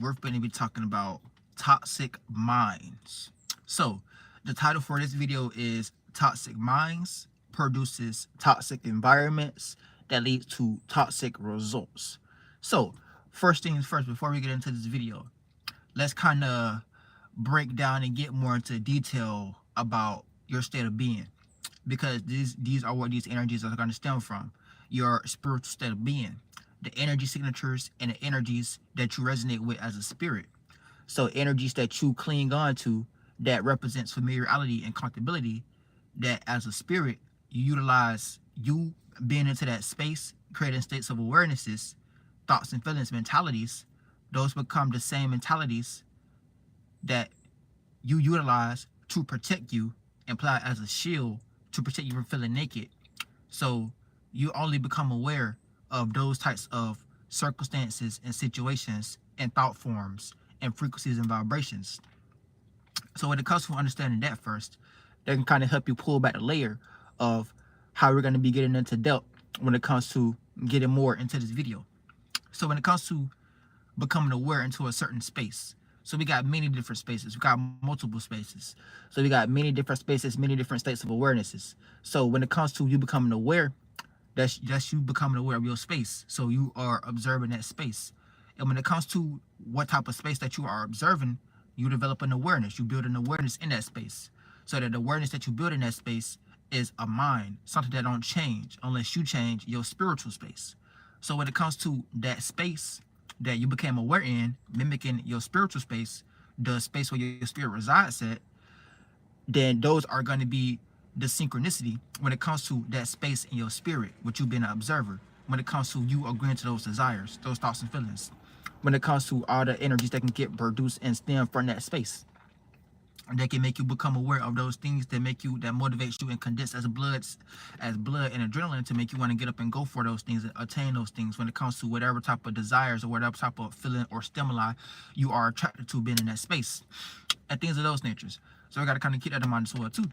we're going to be talking about toxic minds. So, the title for this video is Toxic Minds Produces Toxic Environments That Lead to Toxic Results. So, first things first, before we get into this video, let's kind of break down and get more into detail about your state of being, because these are what these energies are going to stem from: your spiritual state of being, the energy signatures and the energies that you resonate with as a spirit. So energies that you cling on to that represents familiarity and comfortability, that as a spirit you utilize, you being into that space, creating states of awarenesses, thoughts and feelings, mentalities. Those become the same mentalities that you utilize to protect you and apply as a shield to protect you from feeling naked. So you only become aware of those types of circumstances and situations and thought forms and frequencies and vibrations. So when it comes to understanding that first, that can kind of help you pull back the layer of how we're going to be getting into depth when it comes to getting more into this video. So when it comes to becoming aware into a certain space, so we got many different spaces. We got multiple spaces. So we got many different spaces, many different states of awarenesses. So when it comes to you becoming aware, that's you becoming aware of your space. So you are observing that space. And when it comes to what type of space that you are observing, you develop an awareness. You build an awareness in that space. So that the awareness that you build in that space is a mind, something that don't change unless you change your spiritual space. So when it comes to that space that you became aware in, mimicking your spiritual space, the space where your spirit resides at, then those are going to be the synchronicity when it comes to that space in your spirit, which you've been an observer, when it comes to you agreeing to those desires, those thoughts and feelings, when it comes to all the energies that can get produced and stem from that space. That can make you become aware of those things that make you, that motivates you and condense as blood and adrenaline to make you want to get up and go for those things and attain those things when it comes to whatever type of desires or whatever type of feeling or stimuli you are attracted to being in that space and things of those natures. So we got to kind of keep that in mind as well too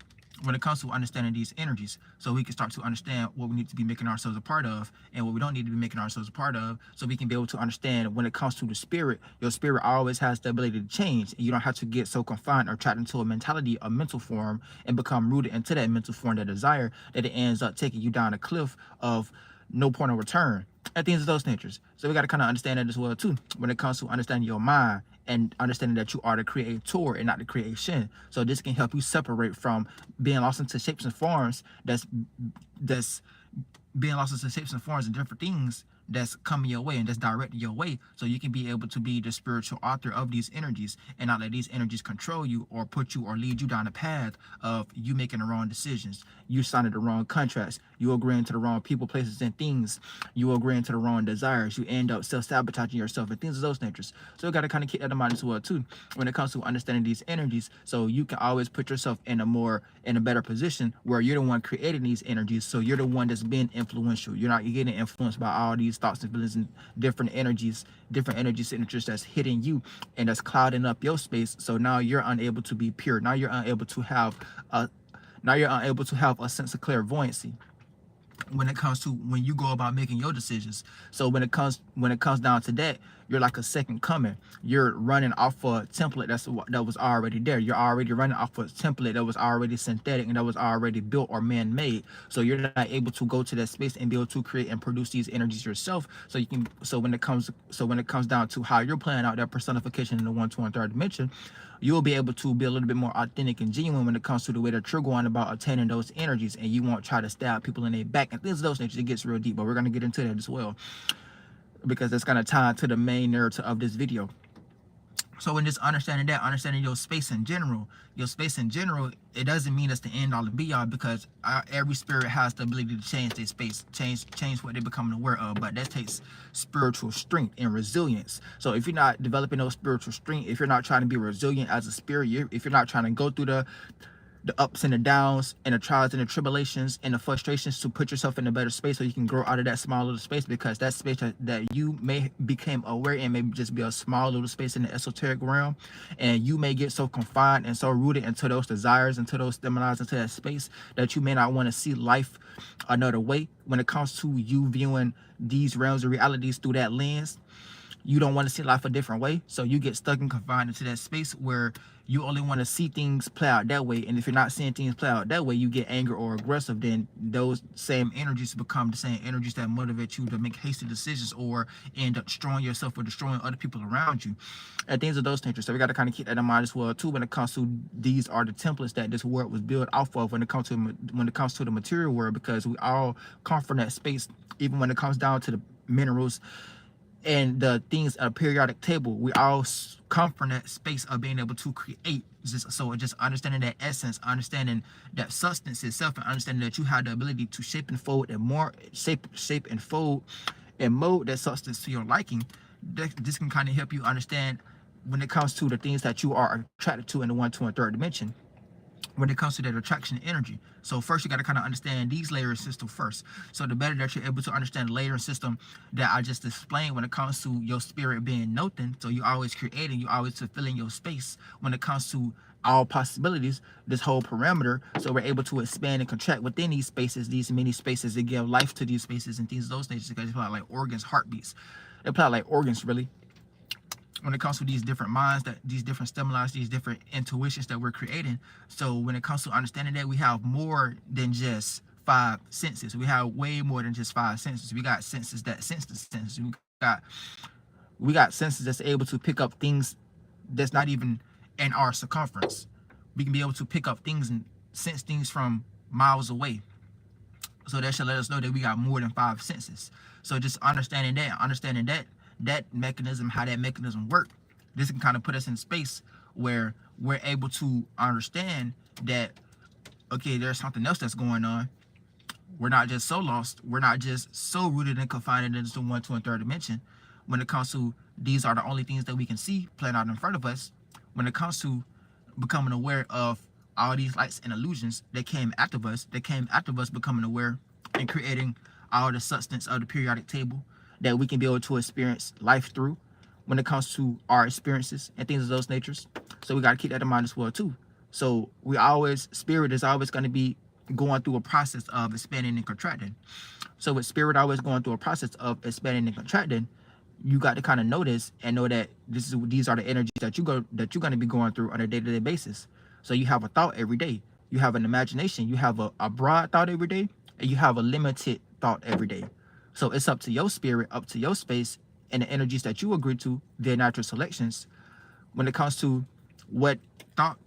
when it comes to understanding these energies, so we can start to understand what we need to be making ourselves a part of and what we don't need to be making ourselves a part of, so we can be able to understand when it comes to the spirit, your spirit always has the ability to change, and you don't have to get so confined or trapped into a mentality, a mental form, and become rooted into that mental form, that desire, that it ends up taking you down a cliff of no point of return and things of those natures. So we got to kind of understand that as well too when it comes to understanding your mind and understanding that you are the creator and not the creation. So this can help you separate from being lost into shapes and forms, that's being lost into shapes and forms and different things that's coming your way and that's directed your way, so you can be able to be the spiritual author of these energies and not let these energies control you or put you or lead you down a path of you making the wrong decisions, you signing the wrong contracts, you agreeing to the wrong people, places, and things, you agreeing to the wrong desires, you end up self-sabotaging yourself and things of those natures. So you got to kind of keep that in mind as well too when it comes to understanding these energies, so you can always put yourself in a better position where you're the one creating these energies, so you're the one that's been influential. You're not getting influenced by all these thoughts and feelings and different energies, different energy signatures that's hitting you and that's clouding up your space. So now you're unable to be pure. Now you're unable to have a sense of clairvoyancy when it comes to when you go about making your decisions. So when it comes down to that, you're like a second coming. You're running off a template that was already there. You're already running off a template that was already synthetic and that was already built or man-made. So you're not able to go to that space and be able to create and produce these energies yourself. So when it comes down to how you're playing out that personification in the 1, 2, and 3rd dimension, you'll be able to be a little bit more authentic and genuine when it comes to the way that you're going about attaining those energies, and you won't try to stab people in their back and things of those natures. It gets real deep, but we're going to get into that as well because that's going to tie to the main narrative of this video. So in just understanding your space in general, it doesn't mean it's the end all and be all, because every spirit has the ability to change their space, change what they're becoming aware of. But that takes spiritual strength and resilience. So if you're not developing those spiritual strength, if you're not trying to be resilient as a spirit, if you're not trying to go through the ups and the downs and the trials and the tribulations and the frustrations to put yourself in a better space so you can grow out of that small little space, because that space that you may became aware in may just be a small little space in the esoteric realm, and you may get so confined and so rooted into those desires, into those stimuli, into that space, that you may not want to see life another way when it comes to you viewing these realms of realities through that lens. you don't want to see life a different way, so you get stuck and confined into that space where you only want to see things play out that way. And if you're not seeing things play out that way, you get angry or aggressive. Then those same energies become the same energies that motivate you to make hasty decisions or end up destroying yourself or destroying other people around you, and things of those natures. So we got to kind of keep that in mind as well too when it comes to these are the templates that this world was built off of when it comes to the material world, because we all come from that space. Even when it comes down to the minerals and the things a periodic table, we all come from that space of being able to create. Just understanding that essence, understanding that substance itself, and understanding that you have the ability to shape and fold and more shape and fold and mold that substance to your liking. This can kind of help you understand when it comes to the things that you are attracted to in the one, two, and third dimension, when it comes to that attraction energy. So first you got to kind of understand these layering system first. So the better that you're able to understand the layering system that I just explained when it comes to your spirit being nothing, so you always creating, you always fulfilling your space when it comes to all possibilities, this whole parameter, so we're able to expand and contract within these spaces, these many spaces, and give life to these spaces and things of those natures, because they play out like organs, heartbeats. They play out like organs, really, when it comes to these different minds, that these different stimuli, these different intuitions that we're creating. So when it comes to understanding that we have more than just five senses, we have way more than just five senses. We got senses that sense the senses. We got senses that's able to pick up things that's not even in our circumference. We can be able to pick up things and sense things from miles away. So that should let us know that we got more than five senses. So just understanding that mechanism, how that mechanism works, this can kind of put us in space where we're able to understand that, okay, there's something else that's going on. We're not just so lost. We're not just so rooted and confined into the one, two, and third dimension. When it comes to these are the only things that we can see playing out in front of us. When it comes to becoming aware of all these lights and illusions that came after us becoming aware and creating all the substance of the periodic table that we can be able to experience life through when it comes to our experiences and things of those natures. So we got to keep that in mind as well too. So spirit is always going to be going through a process of expanding and contracting. So with spirit always going through a process of expanding and contracting, you got to kind of notice and know that these are the energies that you're going to be going through on a day-to-day basis. So you have a thought every day, you have an imagination, you have a broad thought every day, and you have a limited thought every day. So it's up to your spirit, up to your space, and the energies that you agree to, their natural selections, when it comes to what thought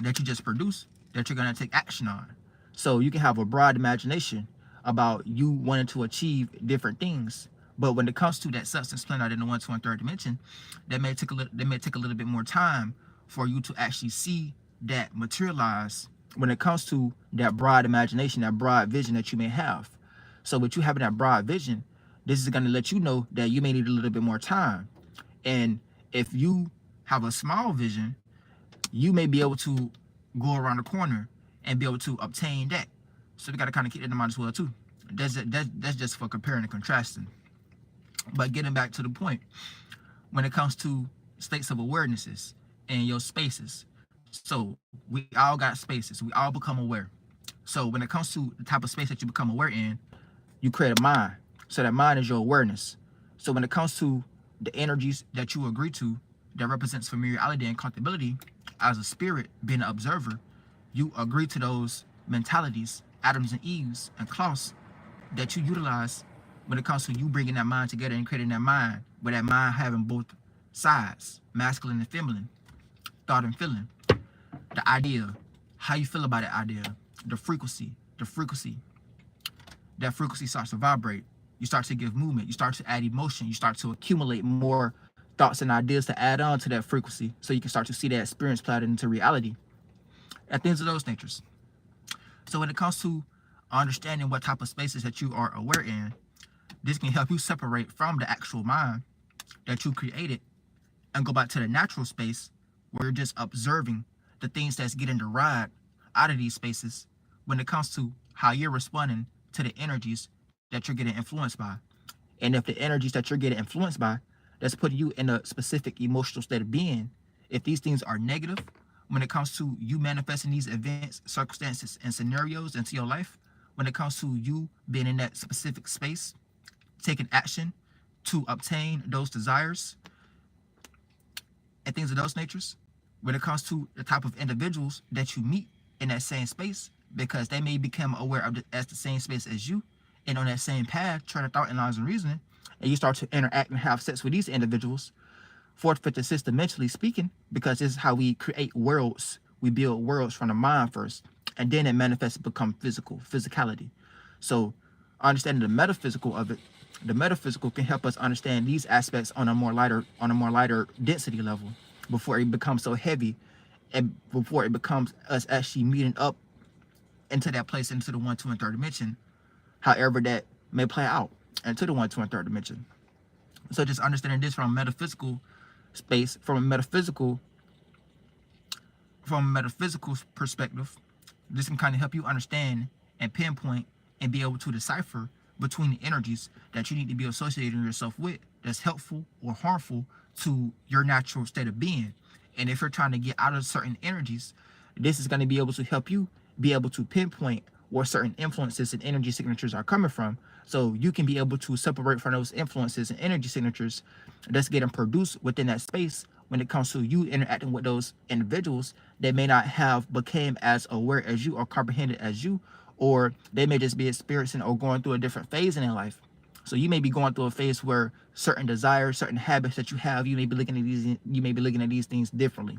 that you just produce that you're going to take action on. So you can have a broad imagination about you wanting to achieve different things, but when it comes to that substance playing out in the one, two, and third dimension, that may take a little bit more time for you to actually see that materialize when it comes to that broad imagination, that broad vision that you may have. So with you having that broad vision, this is going to let you know that you may need a little bit more time. And if you have a small vision, you may be able to go around the corner and be able to obtain that. So we got to kind of keep that in mind as well too. That's just for comparing and contrasting. But getting back to the point, when it comes to states of awarenesses and your spaces, so we all got spaces. We all become aware. So when it comes to the type of space that you become aware in, you create a mind. So that mind is your awareness. So when it comes to the energies that you agree to that represents familiarity and comfortability, as a spirit being an observer, you agree to those mentalities, Adams and Eves and Klaus, that you utilize when it comes to you bringing that mind together and creating that mind, where that mind having both sides, masculine and feminine, thought and feeling, the idea, how you feel about that idea, the frequency, that frequency starts to vibrate. You start to give movement, you start to add emotion, you start to accumulate more thoughts and ideas to add on to that frequency, so you can start to see that experience plotted into reality and things of those natures. So when it comes to understanding what type of spaces that you are aware in, this can help you separate from the actual mind that you created and go back to the natural space where you're just observing the things that's getting derived out of these spaces when it comes to how you're responding to the energies that you're getting influenced by. And if the energies that you're getting influenced by, that's putting you in a specific emotional state of being, if these things are negative, when it comes to you manifesting these events, circumstances, and scenarios into your life, when it comes to you being in that specific space, taking action to obtain those desires and things of those natures when it comes to the type of individuals that you meet in that same space, because they may become aware of as the same space as you and on that same path, train of thought and lines and reasoning, and you start to interact and have sex with these individuals, fourth, fifth, and sixth dimensionally speaking, because this is how we create worlds. We build worlds from the mind first, and then it manifests to become physicality. So understanding the metaphysical of it, the metaphysical can help us understand these aspects on a more lighter density level before it becomes so heavy, and before it becomes us actually meeting up into that place, into the 1, 2, and third dimension, however that may play out into the 1, 2, and third dimension. So just understanding this from a metaphysical space, from a metaphysical perspective, this can kind of help you understand and pinpoint and be able to decipher between the energies that you need to be associating yourself with that's helpful or harmful to your natural state of being. And if you're trying to get out of certain energies, this is going to be able to help you be able to pinpoint where certain influences and energy signatures are coming from, so you can be able to separate from those influences and energy signatures that's getting produced within that space when it comes to you interacting with those individuals that may not have became as aware as you or comprehended as you, or they may just be experiencing or going through a different phase in their life. So you may be going through a phase where certain desires, certain habits that you have, you may be looking at these things differently.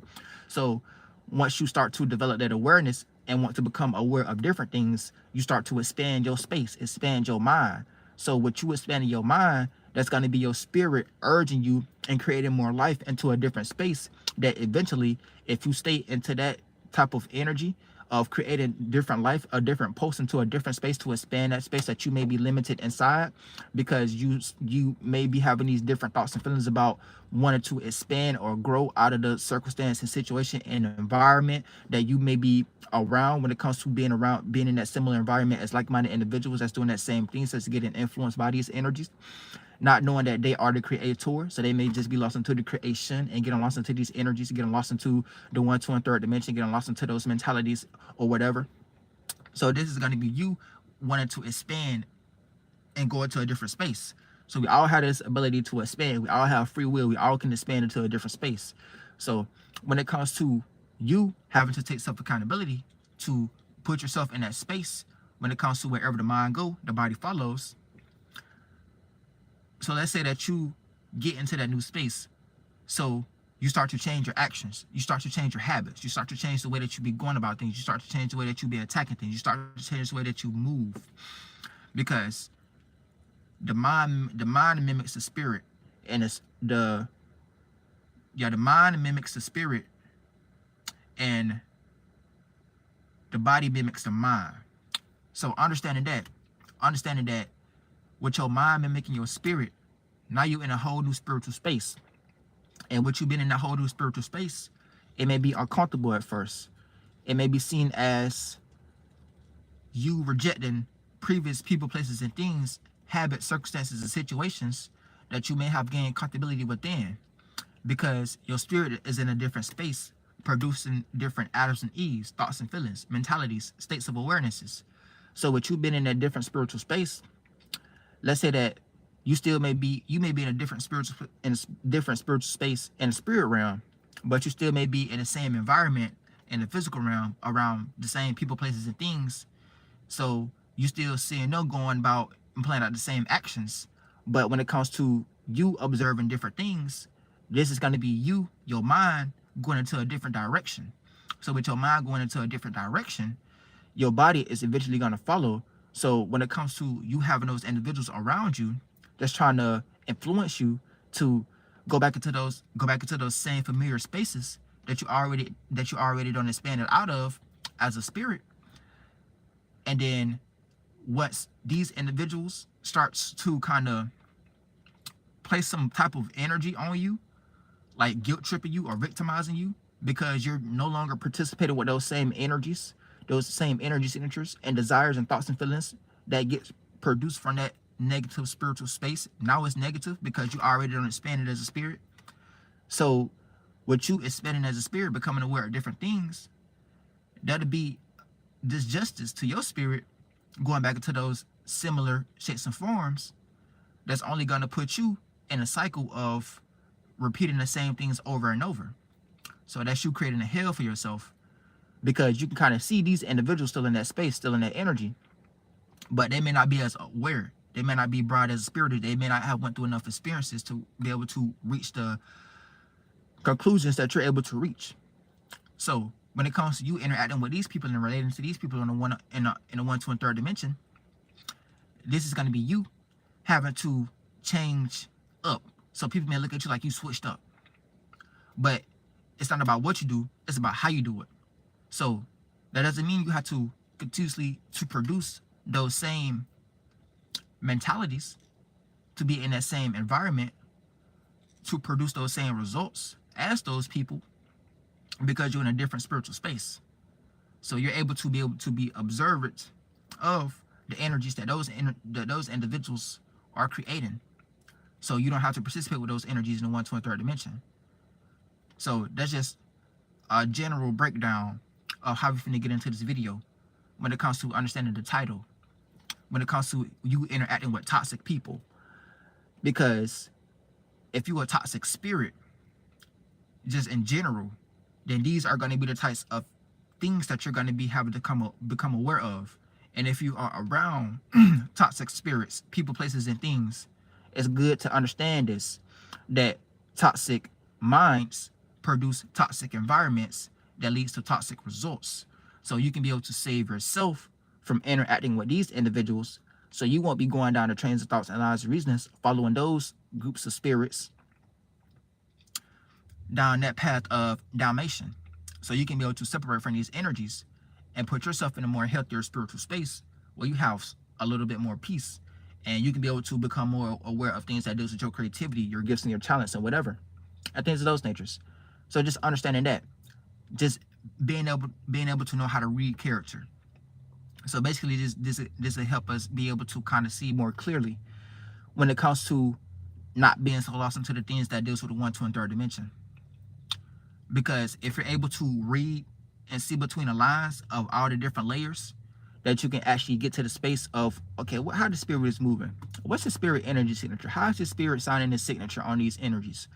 So once you start to develop that awareness and want to become aware of different things, you start to expand your space, expand your mind. So what you expand in your mind, that's going to be your spirit urging you and creating more life into a different space, that eventually, if you stay into that type of energy of creating different life, a different pulse into a different space to expand that space that you may be limited inside, because you may be having these different thoughts and feelings about wanting to expand or grow out of the circumstance and situation and environment that you may be around, when it comes to being in that similar environment as like-minded individuals that's doing that same thing, that's getting influenced by these energies, not knowing that they are the creator. So they may just be lost into the creation and getting lost into these energies, getting lost into the 1, 2, and third dimension, getting lost into those mentalities or whatever. So this is going to be you wanting to expand and go into a different space. So we all have this ability to expand. We all have free will. We all can expand into a different space. So when it comes to you having to take self-accountability to put yourself in that space, when it comes to wherever the mind goes, the body follows. So let's say that you get into that new space. So you start to change your actions. You start to change your habits. You start to change the way that you be going about things. You start to change the way that you be attacking things. You start to change the way that you move. Because the mind mimics the spirit. And it's the mind mimics the spirit, and the body mimics the mind. So understanding that with your mind mimicking your spirit, now you're in a whole new spiritual space. And what you've been in that whole new spiritual space, it may be uncomfortable at first. It may be seen as you rejecting previous people, places, and things, habits, circumstances, and situations that you may have gained comfortability within, because your spirit is in a different space, producing different atoms and Eves, thoughts and feelings, mentalities, states of awarenesses. So with you being in that different spiritual space, let's say that you may be in a different spiritual space in the spirit realm, but you still may be in the same environment in the physical realm, around the same people, places, and things. So you still seeing no going about and playing out the same actions. But when it comes to you observing different things, this is going to be your mind going into a different direction. So with your mind going into a different direction, your body is eventually going to follow. So when it comes to you having those individuals around you that's trying to influence you to go back into those same familiar spaces that you already done expanded out of as a spirit, and then once these individuals starts to kind of place some type of energy on you, like guilt tripping you or victimizing you, because you're no longer participating with those same energy signatures and desires and thoughts and feelings that get produced from that negative spiritual space. Now it's negative because you already don't expand it as a spirit. So with you expanding as a spirit, becoming aware of different things, that'll be disjustice to your spirit going back into those similar shapes and forms. That's only going to put you in a cycle of repeating the same things over and over. So that's you creating a hell for yourself, because you can kind of see these individuals still in that space, still in that energy, but they may not be as aware. They may not be broad as spirited. They may not have went through enough experiences to be able to reach the conclusions that you're able to reach. So when it comes to you interacting with these people and relating to these people in the 1, 2, and 3rd dimension, this is going to be you having to change up. So people may look at you like you switched up, but it's not about what you do, it's about how you do it. So that doesn't mean you have to continuously to produce those same mentalities, to be in that same environment, to produce those same results as those people, because you're in a different spiritual space. So you're able to be observant of the energies that those individuals are creating. So you don't have to participate with those energies in the 1, 2, and 3rd dimension. So that's just a general breakdown of how we're going to get into this video when it comes to understanding the title, when it comes to you interacting with toxic people. Because if you're a toxic spirit, just in general, then these are going to be the types of things that you're going to be having to become aware of. And if you are around toxic spirits, people, places, and things, it's good to understand this, that toxic minds produce toxic environments that leads to toxic results. So you can be able to save yourself from interacting with these individuals, so you won't be going down the trains of thoughts and lies of reasons, following those groups of spirits down that path of damnation. So you can be able to separate from these energies and put yourself in a more healthier spiritual space where you have a little bit more peace, and you can be able to become more aware of things that deals with your creativity, your gifts, and your talents, and whatever, and things of those natures. So just understanding that, just being able to know how to read character. So basically, this will help us be able to kind of see more clearly when it comes to not being so lost into the things that deals with the 1, 2, and 3rd dimension. Because if you're able to read and see between the lines of all the different layers, that you can actually get to the space of, okay, how the spirit is moving. What's the spirit energy signature? How is the spirit signing the signature on these energies?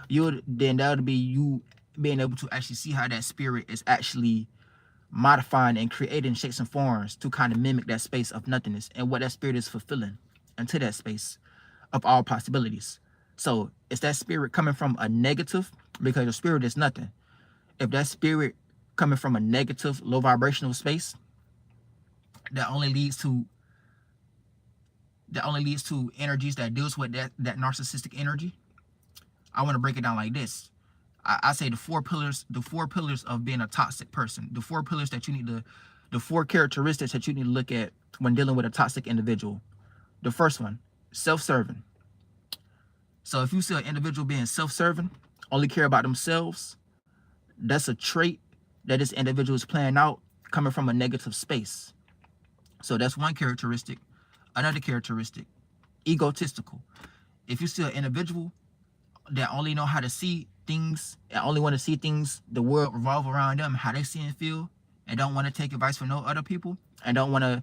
Then that would be you being able to actually see how that spirit is actually modifying and creating shapes and forms to kind of mimic that space of nothingness and what that spirit is fulfilling into that space of all possibilities. So is that spirit coming from a negative? Because your spirit is nothing. If that spirit coming from a negative, low vibrational space, that only leads to energies that deals with that narcissistic energy. I want to break it down like this. I say the four pillars of being a toxic person, the four pillars that you need to, the four characteristics that you need to look at when dealing with a toxic individual. The first one, self-serving. So if you see an individual being self-serving, only care about themselves, that's a trait that this individual is playing out coming from a negative space. So that's one characteristic. Another characteristic, egotistical. If you see an individual that only know how to see things and only want to see things, the world revolve around them, how they see and feel, and don't want to take advice from no other people, and don't want to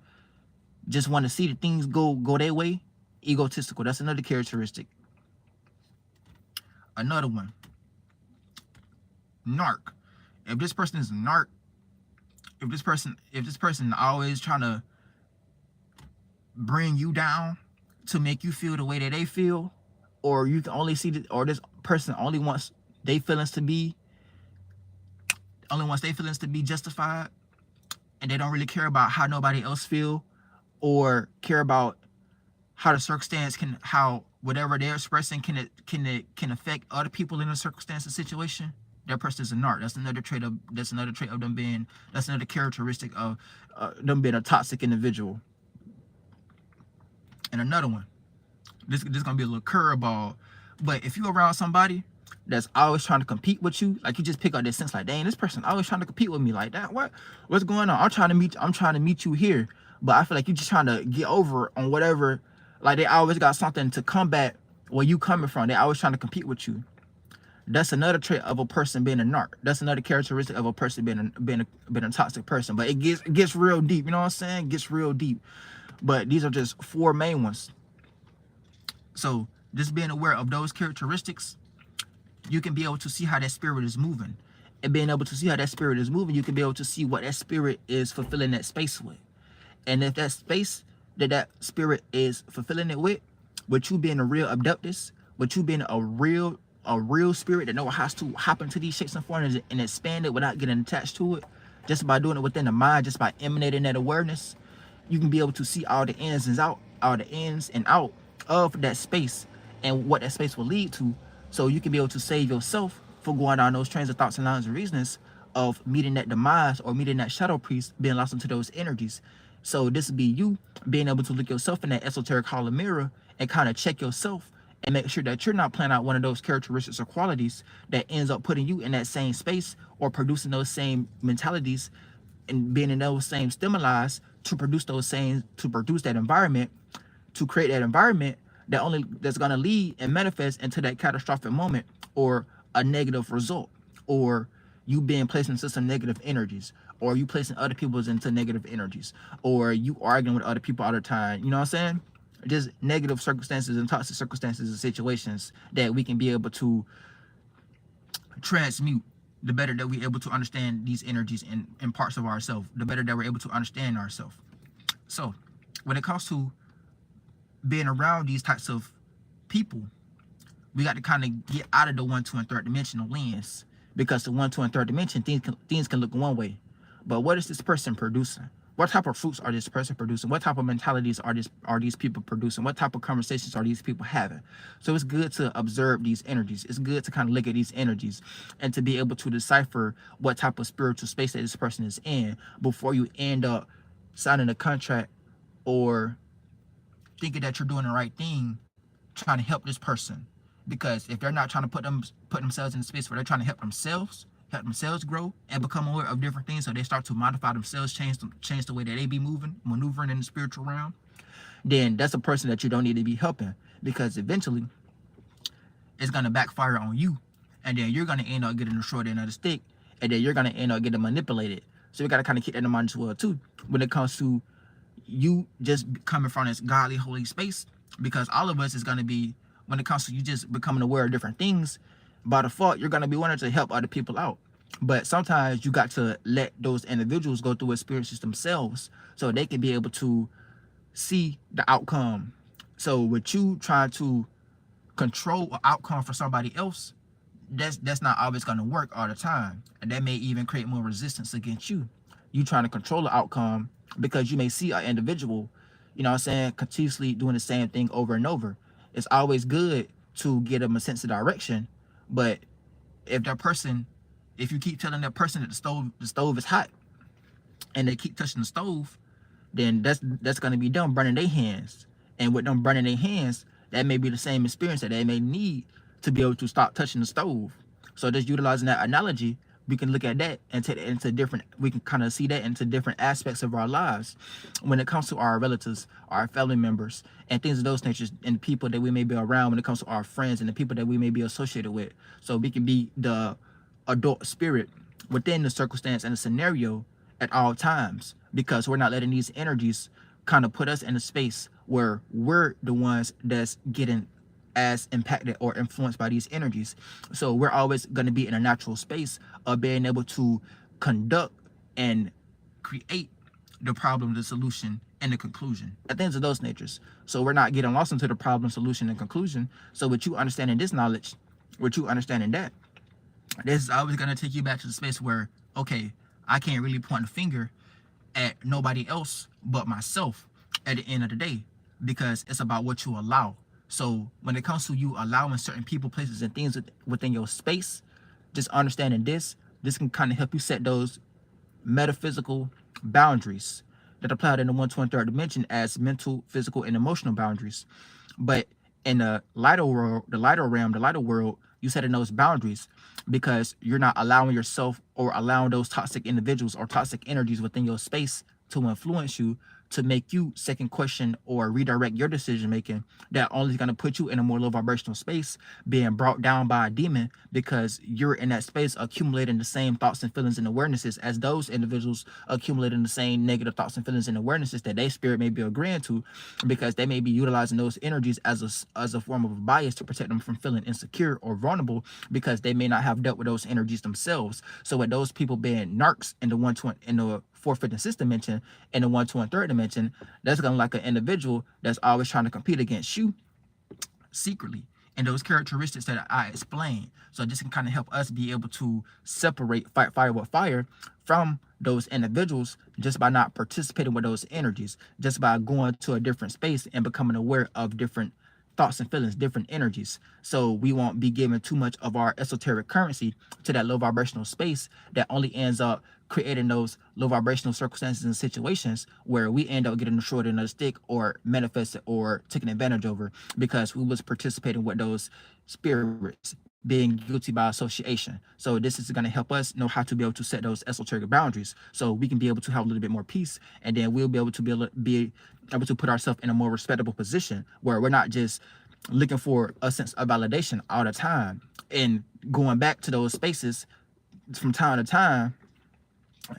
just want to see the things go their way, egotistical. That's another characteristic. Another one, narc. If this person is a narc, if this person always trying to bring you down to make you feel the way that they feel, or you can only see or this person only wants their feelings to be justified, and they don't really care about how nobody else feel, or care about how the circumstance how whatever they're expressing can affect other people in a circumstance or situation. That person is a narc. That's another trait of them being. That's another characteristic of them being a toxic individual. And another one, this gonna be a little curveball, but if you're around somebody that's always trying to compete with you, like you just pick up this sense, like, dang, this person always trying to compete with me, like that. What's going on? I'm trying to meet you here, but I feel like you're just trying to get over on whatever. Like they always got something to combat where you coming from. They always trying to compete with you. That's another trait of a person being a narc. That's another characteristic of a person being a toxic person. But it gets real deep. You know what I'm saying? It gets real deep. But these are just four main ones. So Just being aware of those characteristics, you can be able to see how that spirit is moving. And being able to see how that spirit is moving, you can be able to see what that spirit is fulfilling that space with. And if that space that spirit is fulfilling it with you being a real abductus, with you being a real spirit that knows how to hop into these shapes and forms and expand it without getting attached to it, just by doing it within the mind, just by emanating that awareness, you can be able to see all the ins and out of that space and what that space will lead to. So you can be able to save yourself for going down those trains of thoughts and lines and reasonings of meeting that demise or meeting that shadow priest, being lost into those energies. So this would be you being able to look yourself in that esoteric hollow mirror and kind of check yourself and make sure that you're not playing out one of those characteristics or qualities that ends up putting you in that same space or producing those same mentalities and being in those same stimuli to produce that environment, to create that environment that's going to lead and manifest into that catastrophic moment or a negative result, or you being placed into some negative energies, or you placing other people into negative energies, or you arguing with other people all the time. You know what I'm saying? Just negative circumstances and toxic circumstances and situations that we can be able to transmute. The better that we're able to understand these energies in parts of ourselves, the better that we're able to understand ourselves. So when it comes to being around these types of people, we got to kind of get out of the 1, 2, and third dimensional lens, because the 1, 2, and third dimension things can look one way, but what is this person producing? What type of fruits are this person producing? What type of mentalities are these people producing? What type of conversations are these people having? So it's good to observe these energies. It's good to kind of look at these energies and to be able to decipher what type of spiritual space that this person is in before you end up signing a contract or thinking that you're doing the right thing, trying to help this person. Because if they're not trying to put themselves in a space where they're trying to help themselves grow and become aware of different things, so they start to modify themselves, change the way that they be maneuvering in the spiritual realm, then that's a person that you don't need to be helping, because eventually it's going to backfire on you, and then you're going to end up getting the short end of the stick, and then you're going to end up getting manipulated. So we got to kind of keep that in mind as well too when it comes to you just coming from this godly holy space, because all of us is going to be, when it comes to you just becoming aware of different things, by default you're going to be wanting to help other people out. But sometimes you got to let those individuals go through experiences themselves so they can be able to see the outcome. So with you trying to control an outcome for somebody else, that's not always going to work all the time, and that may even create more resistance against you. You trying to control the outcome because you may see an individual, you know what I'm saying, continuously doing the same thing over and over. It's always good to give them a sense of direction, but if you keep telling that person that the stove is hot and they keep touching the stove, then that's going to be them burning their hands. And with them burning their hands, that may be the same experience that they may need to be able to stop touching the stove. So just utilizing that analogy, we can look at that and take it into different, we can kind of see that into different aspects of our lives when it comes to our relatives, our family members, and things of those natures, and people that we may be around when it comes to our friends and the people that we may be associated with. So we can be the adult spirit within the circumstance and the scenario at all times, because we're not letting these energies kind of put us in a space where we're the ones that's getting as impacted or influenced by these energies. So we're always going to be in a natural space of being able to conduct and create the problem, the solution, and the conclusion, and things of those natures. So we're not getting lost into the problem, solution, and conclusion. So with you understanding this knowledge, with you understanding that, this is always going to take you back to the space where, okay, I can't really point a finger at nobody else but myself at the end of the day, because it's about what you allow. So when it comes to you allowing certain people, places, and things within your space, just understanding this can kind of help you set those metaphysical boundaries that apply in the 1, 2, and third dimension as mental, physical, and emotional boundaries. But in the lighter world, the lighter world, you setting those boundaries because you're not allowing yourself or allowing those toxic individuals or toxic energies within your space to influence you to make you second question or redirect your decision making, that only is going to put you in a more low vibrational space, being brought down by a demon, because you're in that space accumulating the same thoughts and feelings and awarenesses as those individuals, accumulating the same negative thoughts and feelings and awarenesses that their spirit may be agreeing to, because they may be utilizing those energies as a form of a bias to protect them from feeling insecure or vulnerable, because they may not have dealt with those energies themselves. So with those people being narcs in the in the fourth, fifth, and sixth dimension, and the one, two, and third dimension, that's gonna like an individual that's always trying to compete against you secretly, and those characteristics that I explained. So this can kind of help us be able to separate fight fire with fire from those individuals, just by not participating with those energies, just by going to a different space and becoming aware of different thoughts and feelings, different energies. So we won't be giving too much of our esoteric currency to that low vibrational space that only ends up creating those low vibrational circumstances and situations where we end up getting short in a stick or manifested or taken advantage over, because we was participating with those spirits, being guilty by association. So this is going to help us know how to be able to set those esoteric boundaries, so we can be able to have a little bit more peace, and then we'll be able to be able to put ourselves in a more respectable position where we're not just looking for a sense of validation all the time and going back to those spaces from time to time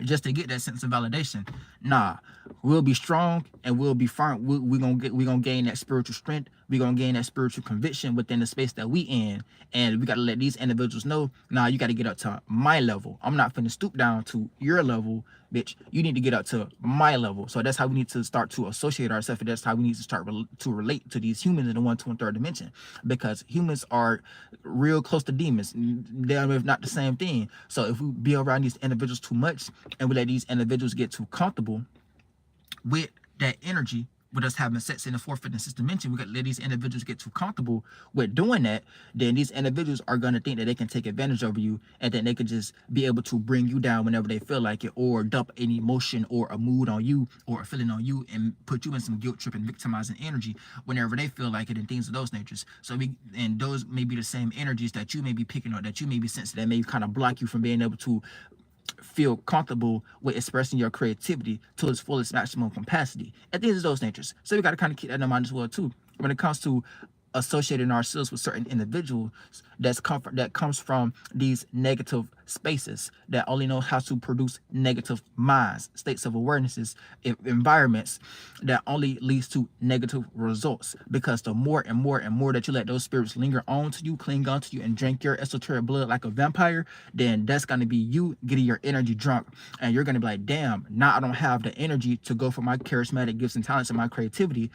just to get that sense of validation. Nah, we'll be strong and we'll be firm. We're gonna gain that spiritual strength. We're gonna gain that spiritual conviction within the space that we in. And we gotta let these individuals know, nah, you gotta get up to my level. I'm not finna stoop down to your level, bitch. You need to get up to my level. So that's how we need to start to associate ourselves, and that's how we need to start to relate to these humans in the one, two, and third dimension, because humans are real close to demons. They're not the same thing. So if we be around these individuals too much and we let these individuals get too comfortable with that energy, with us having sex in the fourth, fifth, and sixth dimension, we got to let these individuals get too comfortable with doing that, then these individuals are going to think that they can take advantage of you, and then they can just be able to bring you down whenever they feel like it, or dump an emotion or a mood on you or a feeling on you and put you in some guilt trip and victimizing energy whenever they feel like it, and things of those natures. So and those may be the same energies that you may be picking up, that you may be sensing, that may kind of block you from being able to feel comfortable with expressing your creativity to its fullest maximum capacity, and things of those natures. So we got to kind of keep that in mind as well too, when it comes to associating ourselves with certain individuals that comes from these negative spaces that only know how to produce negative minds, states of awarenesses, environments that only leads to negative results. Because the more and more and more that you let those spirits linger on to you, cling on to you, and drink your esoteric blood like a vampire, then that's going to be you getting your energy drunk, and you're going to be like, damn, now I don't have the energy to go for my charismatic gifts and talents and my creativity,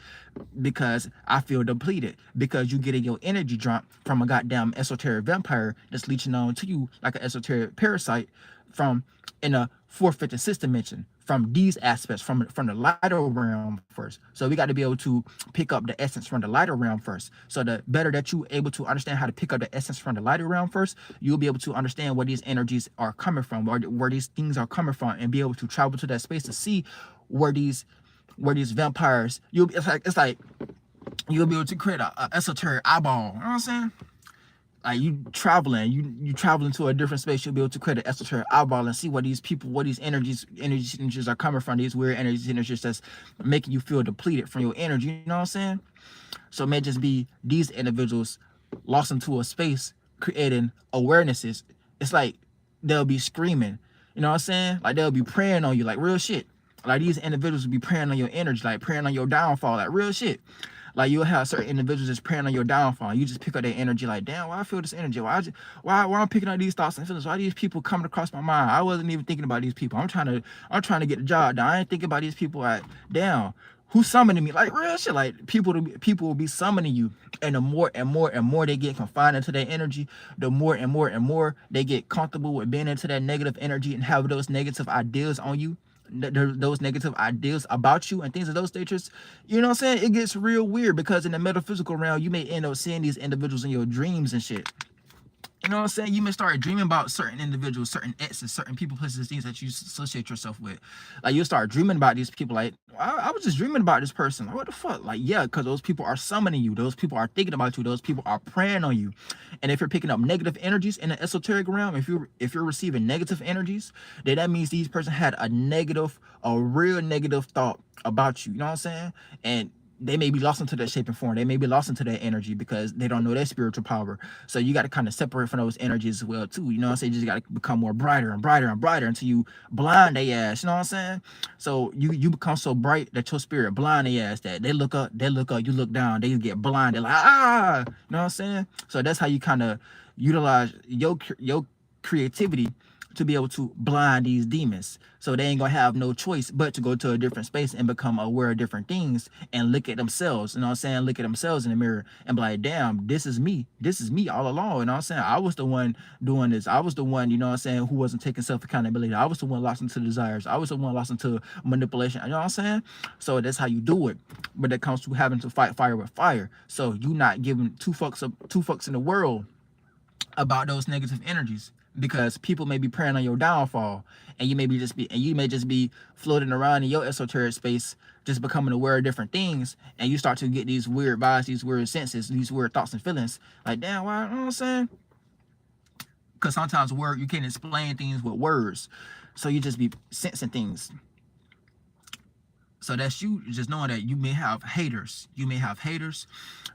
because I feel depleted, because you getting your energy drunk from a goddamn esoteric vampire that's leeching on to you like an esoteric parasite from in a fourth, fifth, and sixth dimension, from these aspects, from the lighter realm first. So we got to be able to pick up the essence from the lighter realm first. So the better that you able to understand how to pick up the essence from the lighter realm first, you'll be able to understand where these energies are coming from, or where these things are coming from, and be able to travel to that space to see where these vampires, it's like you'll be able to create a esoteric eyeball. You know what I'm saying? Like you traveling to a different space, you'll be able to create an esoteric eyeball and see what these people, what these energies are coming from, these weird energies that's making you feel depleted from your energy. You know what I'm saying? So it may just be these individuals lost into a space, creating awarenesses. It's like they'll be screaming. You know what I'm saying? Like they'll be praying on you, like real shit. Like these individuals will be praying on your energy, like praying on your downfall, like real shit. Like you'll have certain individuals just praying on your downfall. You just pick up their energy, like, damn, why I feel this energy? Why I'm picking up these thoughts and feelings? Why these people coming across my mind? I wasn't even thinking about these people. I'm trying to get the job done. I ain't thinking about these people. Like, damn, who's summoning me? Like real shit. Like people will be summoning you. And the more and more and more they get confined into their energy, the more and more and more they get comfortable with being into that negative energy and have those negative ideas on you, those negative ideas about you and things of those natures. You know what I'm saying? It gets real weird, because in the metaphysical realm, you may end up seeing these individuals in your dreams and shit. You know what I'm saying? You may start dreaming about certain individuals, certain exes, certain people, places, things that you associate yourself with. Like you'll start dreaming about these people. Like I was just dreaming about this person. Like, what the fuck? Like yeah, because those people are summoning you. Those people are thinking about you. Those people are praying on you. And if you're picking up negative energies in the esoteric realm, if you're receiving negative energies, then that means these person had a real negative thought about you. You know what I'm saying? And they may be lost into that shape and form. They may be lost into that energy because they don't know their spiritual power. So you got to kind of separate from those energies as well too. You know what I'm saying? You just got to become more brighter and brighter and brighter until you blind their ass. You know what I'm saying? So you become so bright that your spirit blind their ass that they look up, you look down, they get blind. They're like ah, you know what I'm saying? So that's how you kind of utilize your creativity to be able to blind these demons. So they ain't gonna have no choice but to go to a different space and become aware of different things and look at themselves, you know what I'm saying? Look at themselves in the mirror and be like, damn, this is me. This is me all along. You know what I'm saying? I was the one doing this. I was the one, you know what I'm saying, who wasn't taking self-accountability. I was the one lost into desires. I was the one lost into manipulation. You know what I'm saying? So that's how you do it. But it comes to having to fight fire with fire. So you not giving two fucks in the world about those negative energies because people may be preying on your downfall and you may just be floating around in your esoteric space just becoming aware of different things and you start to get these weird vibes, these weird senses, these weird thoughts and feelings like damn why, you know what I'm saying? Because sometimes you can't explain things with words, so you just be sensing things. So that's you just knowing that you may have haters. You may have haters.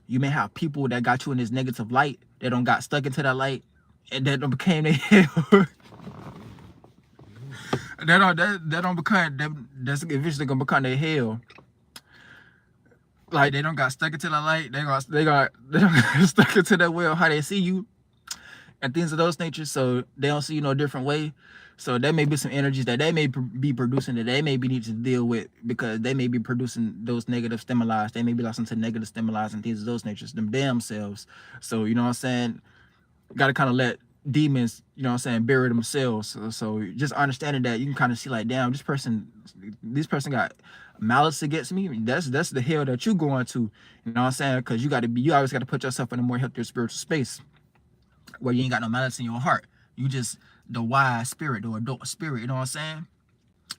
You may have people that got you in this negative light that don't got stuck into that light and that don't became their hell. that don't become that's eventually gonna become their hell. Like they don't got stuck into the light. They don't got stuck into that well how they see you and things of those natures. So they don't see you no different way. So there may be some energies that they may be producing that they may be need to deal with because they may be producing those negative stimuli. They may be lost into negative stimuli and things of those natures, them damn selves. So you know what I'm saying? Got to kind of let demons, you know what I'm saying, bury themselves. So just understanding that you can kind of see like, damn, this person got malice against me. That's the hell that you going to, you know what I'm saying? Because you always got to put yourself in a more healthier spiritual space where you ain't got no malice in your heart. You just the wise spirit, the adult spirit, you know what I'm saying?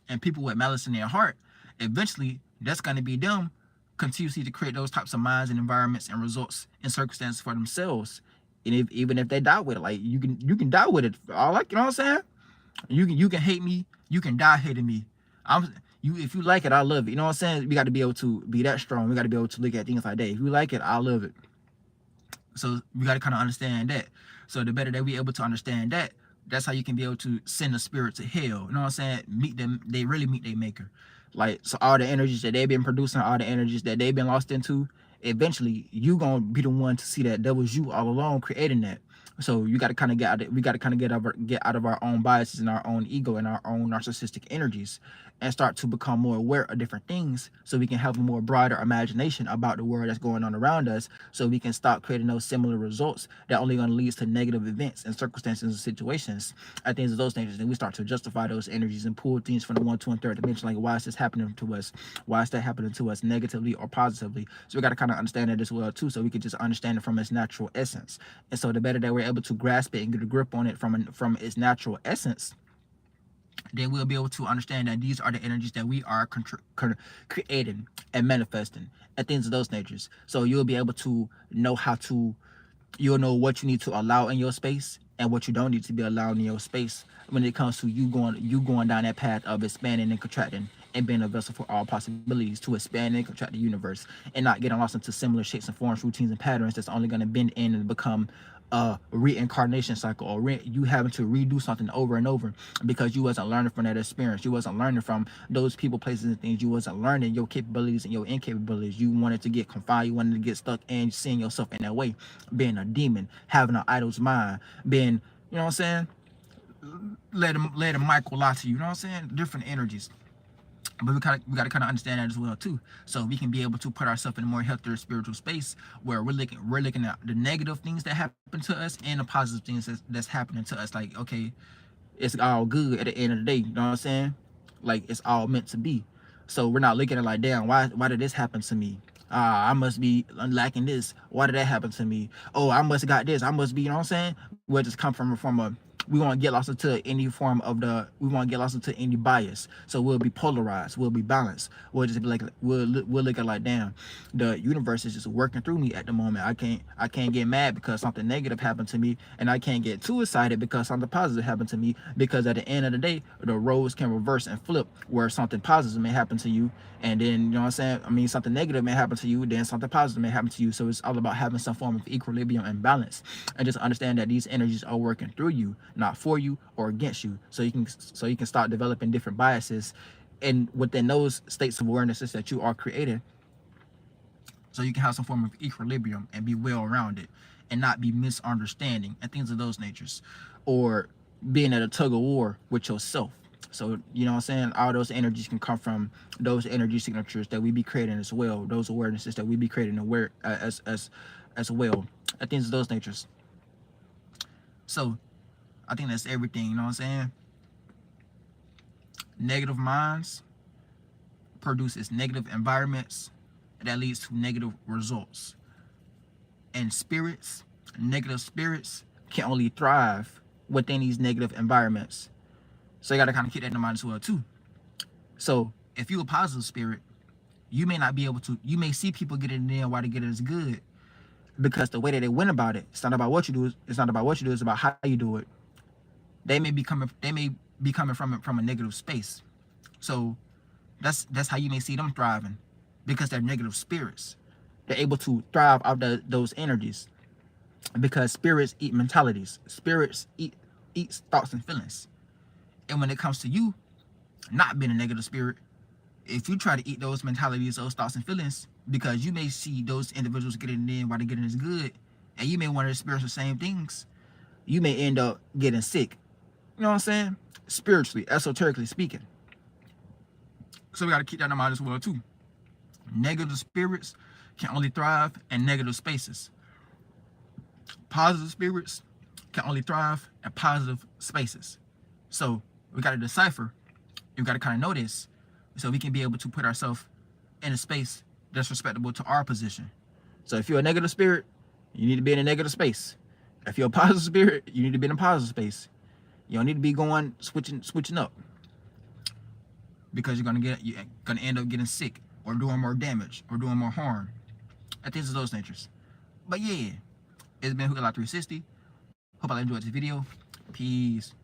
And people with malice in their heart, eventually that's going to be them continuously to create those types of minds and environments and results and circumstances for themselves. And even if they die with it, like you can die with it. All like you know what I'm saying? You can hate me, you can die hating me. If you like it, I love it. You know what I'm saying? We got to be able to be that strong. We got to be able to look at things like that. If you like it, I love it. So we got to kind of understand that. So the better that we able to understand that, that's how you can be able to send a spirit to hell. You know what I'm saying? Meet them. They really meet their maker. Like so, all the energies that they've been producing, all the energies that they've been lost into, eventually you gonna be the one to see that was you all along creating that. So you got to kind of get out of, we got to kind of get out of our own biases and our own ego and our own narcissistic energies and start to become more aware of different things so we can have a more broader imagination about the world that's going on around us so we can stop creating those similar results that only going to lead to negative events and circumstances and situations at things of those natures. And we start to justify those energies and pull things from the 1, 2, and 3rd dimension, like why is this happening to us? Why is that happening to us negatively or positively? So we got to kind of understand that as well too, so we can just understand it from its natural essence. And so the better that we're able to grasp it and get a grip on it from its natural essence, then we'll be able to understand that these are the energies that we are creating and manifesting and things of those natures. So you'll be able to know you'll know what you need to allow in your space and what you don't need to be allowed in your space when it comes to you going down that path of expanding and contracting and being a vessel for all possibilities to expand and contract the universe and not getting lost into similar shapes and forms, routines, and patterns that's only going to bend in and become a reincarnation cycle, or you having to redo something over and over because you wasn't learning from that experience. You wasn't learning from those people, places, and things. You wasn't learning your capabilities and your incapabilities. You wanted to get confined. You wanted to get stuck and seeing yourself in that way, being a demon, having an idol's mind, being, you know what I'm saying? Let a Michael lie to you. You know what I'm saying? Different energies. But we got to kind of understand that as well too, so we can be able to put ourselves in a more healthier spiritual space where we're looking at the negative things that happen to us and the positive things that's happening to us. Like, okay, it's all good at the end of the day. You know what I'm saying? Like it's all meant to be. So we're not looking at like, damn, why did this happen to me? I must be lacking this. Why did that happen to me? Oh, I must have got this. I must be, you know what I'm saying? We'll just come from a, we won't get lost into any form of we won't get lost into any bias. So we'll be polarized. We'll be balanced. We'll just be like, we'll look at like, damn, the universe is just working through me at the moment. I can't get mad because something negative happened to me, and I can't get too excited because something positive happened to me. Because at the end of the day, the roles can reverse and flip, where something positive may happen to you, and then, you know what I'm saying, I mean, something negative may happen to you, then something positive may happen to you. So it's all about having some form of equilibrium and balance, and just understand that these energies are working through you, not for you or against you. So you can start developing different biases, and within those states of awarenesses that you are creating, so you can have some form of equilibrium and be well rounded, and not be misunderstanding and things of those natures, or being at a tug of war with yourself. So, you know what I'm saying, all those energies can come from those energy signatures that we be creating as well, those awarenesses that we be creating aware as well, and things of those natures. So I think that's everything, you know what I'm saying. Negative minds produces negative environments that leads to negative results. And spirits, negative spirits, can only thrive within these negative environments. So you got to kind of keep that in mind as well too. So if you're a positive spirit, you may not be able to, you may see people get it in while they get it as good, because the way that they went about it, it's not about what you do, it's not about what you do, it's about how you do it. They may be coming from a negative space. So that's how you may see them thriving, because they're negative spirits. They're able to thrive out those energies, because spirits eat mentalities. Spirits eat thoughts and feelings. And when it comes to you not being a negative spirit, if you try to eat those mentalities, those thoughts and feelings, because you may see those individuals getting in while they're getting as good, and you may want to experience the same things, you may end up getting sick. You know what I'm saying? Spiritually, esoterically speaking. So we got to keep that in mind as well too. Negative spirits can only thrive in negative spaces. Positive spirits can only thrive in positive spaces. So we got to decipher. We got to kind of know this, so we can be able to put ourselves in a space that's respectable to our position. So if you're a negative spirit, you need to be in a negative space. If you're a positive spirit, you need to be in a positive space. You don't need to be going switching up, because you're gonna end up getting sick or doing more damage or doing more harm and things of those natures. But yeah, it's been WhoEli360. Hope I enjoyed this video. Peace.